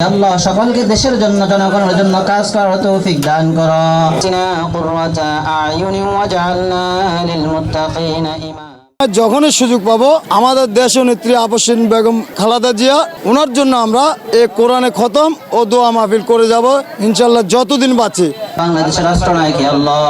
আল্লাহ সকলকে দেশের জন্য জনগণের জন্য কাজ করার তৌফিক দান করো। কুররাতা আয়ুনি ওয়াজআলনা লিল মুত্তাকিনা ইমামা। যখনই সুযোগ পাবো আমাদের দেশীয় নেত্রী আপসীন বেগম খালেদা জিয়া ওনার জন্য আমরা এই কোরআনে খতম ও দোয়া মাহফিল করে যাব ইনশাআল্লাহ যতদিন বাঁচি। বাংলাদেশের রাষ্ট্রনায়ক আল্লাহ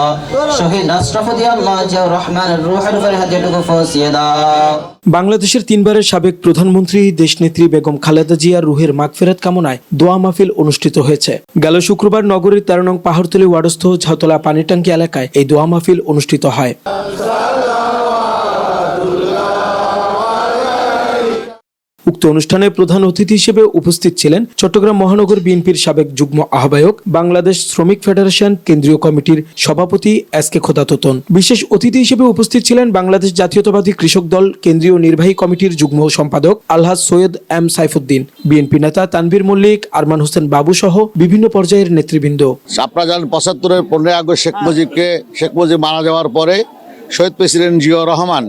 শহীদ রাষ্ট্রপতি আল্লাহ জিয়াউর রহমানের রূহের উপরে হাদিয়াটুকু পৌঁছিয়ে দাও। বাংলাদেশের তিনবারের সাবেক প্রধানমন্ত্রী দেশনেত্রী বেগম খালেদা জিয়ার রুহের মাগফিরাত কামনায় দোয়া মাহফিল অনুষ্ঠিত হয়েছে। গেল শুক্রবার নগরীর 13 নং পাহাড়তলী ওয়ার্ডস্থ ঝাউতলা পানিট্যাঙ্কি এলাকায় এই দোয়া মাহফিল অনুষ্ঠিত হয়। উক্ত অনুষ্ঠানে প্রধান অতিথি হিসেবে উপস্থিত ছিলেন চট্টগ্রাম মহানগর বিএনপির সাবেক যুগ্ম আহ্বায়ক, বাংলাদেশ শ্রমিক ফেডারেশন কেন্দ্রীয় কমিটির সভাপতি এস.কে খোদাতোতন। বিশেষ অতিথি হিসেবে উপস্থিত ছিলেন বাংলাদেশ জাতীয়তাবাদী কৃষক দল কেন্দ্রীয় নির্বাহী কমিটির যুগ্ম সম্পাদক আলহাজ সৈয়দ এম সাইফুদ্দিন, বিএনপি নেতা তানভীর মল্লিক, আরমান হোসেন বাবু সহ বিভিন্ন পর্যায়ের নেতৃবৃন্দ। আপনারা জানেন 75-এর 15 আগস্ট শেখ মুজিব মারা যাওয়ার পরে শহীদ প্রেসিডেন্ট জিয়াউর রহমান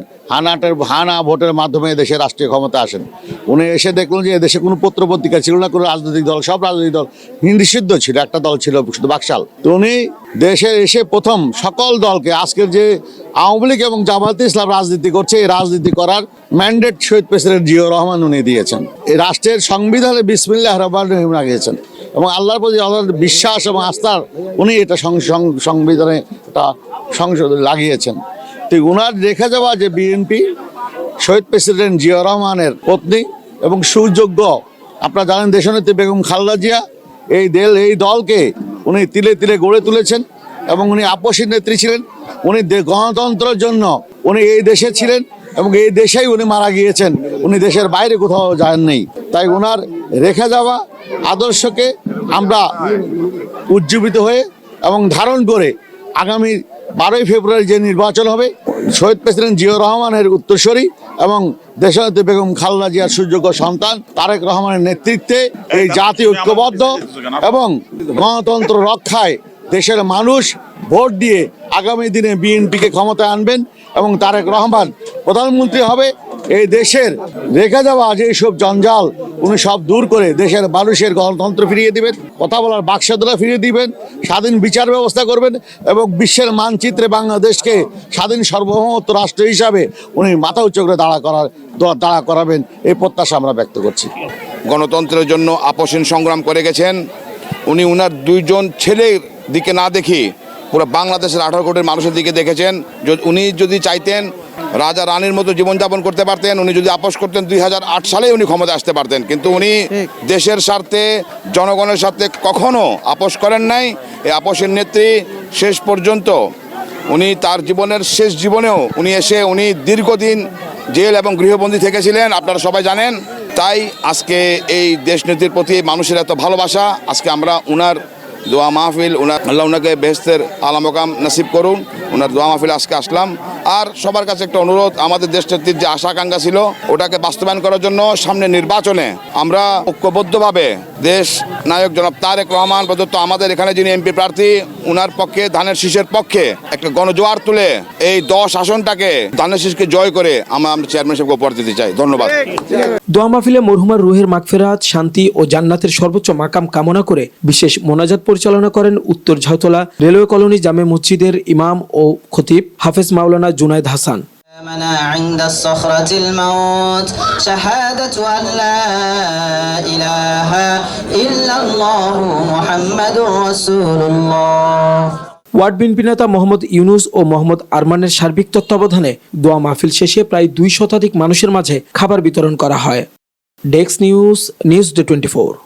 হানা ভোটের মাধ্যমে দেশে রাষ্ট্রীয় ক্ষমতা আসেন। উনি এসে দেখলেন যে দেশে কোনো পত্রপত্রিকা ছিল না, কোনো রাজনৈতিক দল, সব রাজনৈতিক দল নিষিদ্ধ ছিল, একটা দল ছিল শুধু বাকশাল। তো উনি দেশে এসে প্রথম সকল দলকে, আজকের যে আওয়ামী লীগ এবং জামায়াতে ইসলাম রাজনীতি করছে, এই রাজনীতি করার ম্যান্ডেট শহীদ প্রেসিডেন্ট জিয়াউর রহমান উনি দিয়েছেন। এই রাষ্ট্রের সংবিধানে বিসমিল্লাহির রহমানির রহিম লাগিয়েছেন এবং আল্লাহর প্রতি আল্লাহর বিশ্বাস এবং আস্থার উনি এটা সংবিধানে একটা সংশোধন লাগিয়েছেন। ঠিক ওনার দেখা যাওয়া যে বিএনপি শহীদ প্রেসিডেন্ট জিয়াউর রহমানের পত্নী এবং সুযোগ্য, আপনারা জানেন দেশনেত্রী বেগম খালেদা জিয়া, এই দলকে উনি তিলে তিলে গড়ে তুলেছেন এবং উনি আপসী নেত্রী ছিলেন। উনি গণতন্ত্রের জন্য উনি এই দেশে ছিলেন এবং এই দেশেই উনি মারা গিয়েছেন, উনি দেশের বাইরে কোথাও যান নেই। তাই ওনার রেখে যাওয়া আদর্শকে আমরা উজ্জীবিত হয়ে এবং ধারণ করে আগামী 12ই ফেব্রুয়ারি যে নির্বাচন হবে, শহীদ প্রেসিডেন্ট জিয়াউর রহমানের উত্তরসূরি এবং দেশনেত্রী বেগম খালেদা জিয়ার সুযোগ্য সন্তান তারেক রহমানের নেতৃত্বে এই জাতি ঐক্যবদ্ধ এবং গণতন্ত্র রক্ষায় দেশের মানুষ ভোট দিয়ে আগামী দিনে বিএনপিকে ক্ষমতায় আনবেন এবং তারেক রহমান প্রধানমন্ত্রী হবে। এই দেশের রেখে যাওয়া যেসব জঞ্জাল উনি সব দূর করে দেশের মানুষের গণতন্ত্র ফিরিয়ে দিবেন, কথা বলার বাকস্বাধীনতা ফিরিয়ে দিবেন, স্বাধীন বিচার ব্যবস্থা করবেন এবং বিশ্বের মানচিত্রে বাংলাদেশকে স্বাধীন সার্বভৌমত্ব রাষ্ট্র হিসাবে উনি মাথা উঁচু করে দাঁড়া করাবেন, এই প্রত্যাশা আমরা ব্যক্ত করছি। গণতন্ত্রের জন্য আপসীন সংগ্রাম করে গেছেন উনি। উনার দুইজন ছেলের দিকে না দেখি পুরো বাংলাদেশের 18 কোটির মানুষের দিকে দেখেছেন। উনি যদি চাইতেন রাজা রানীর মতো জীবনযাপন করতে পারতেন, উনি যদি আপোষ করতেন 2008 সালে উনি ক্ষমতা আসতে পারতেন, কিন্তু উনি দেশের স্বার্থে জনগণের স্বার্থে কখনো আপোষ করেন নাই। এই আপোষের নেত্রী শেষ পর্যন্ত উনি তার জীবনের শেষ জীবনেও উনি দীর্ঘদিন জেল এবং গৃহবন্দী থেকেছিলেন, আপনারা সবাই জানেন। তাই আজকে এই দেশনেত্রীর প্রতি মানুষের এত ভালোবাসা, আজকে আমরা উনার দোয়া মাহফিল, আল্লাহ উনাকে বেহেশতের আলা মাকাম নসিব করুন, ওনার দোয়া মাহফিল আজকে আসলাম। আর সবার কাছে একটা অনুরোধ, আমাদের দেশনেত্রীর যে আশা আকাঙ্ক্ষা ছিল ওটাকে বাস্তবায়ন করার জন্য সামনে নির্বাচনে আমরা ঐক্যবদ্ধভাবে দেশ নায়ক জনাব তারেক রহমান প্রদত্ত আমাদের এখানে যিনি এমপি প্রার্থী, উনার পক্ষে ধানের শীষের পক্ষে একটা গণজোয়ার তুলে এই 10 আসনটাকে ধানের শীষকে জয় করে আমরা চেয়ারম্যান সাহেবকে উপহার দিতে চাই। ধন্যবাদ। দোয়া মাহফিলে মরহুমার রুহের মাগফিরাত, শান্তি ও জান্নাতের সর্বোচ্চ মাকাম কামনা করে বিশেষ মোনাজাত পরিচালনা করেন উত্তর ঝাউতলা রেলওয়ে কলোনি জামে মসজিদের ইমাম ও খতিব হাফেজ মাওলানা জুনায়েদ হাসান। عند الصخرة الموت شهادة أن لا إله إلا الله محمد رسول الله। ওয়ার্ড বিএনপি নেতা মোহাম্মদ ইউনুস ও মোহাম্মদ আরমানের সার্বিক তত্ত্বাবধানে দোয়া মাহফিল শেষে প্রায় 2 শতাধিক মানুষের মাঝে খাবার বিতরণ করা হয়। Desk news day 24।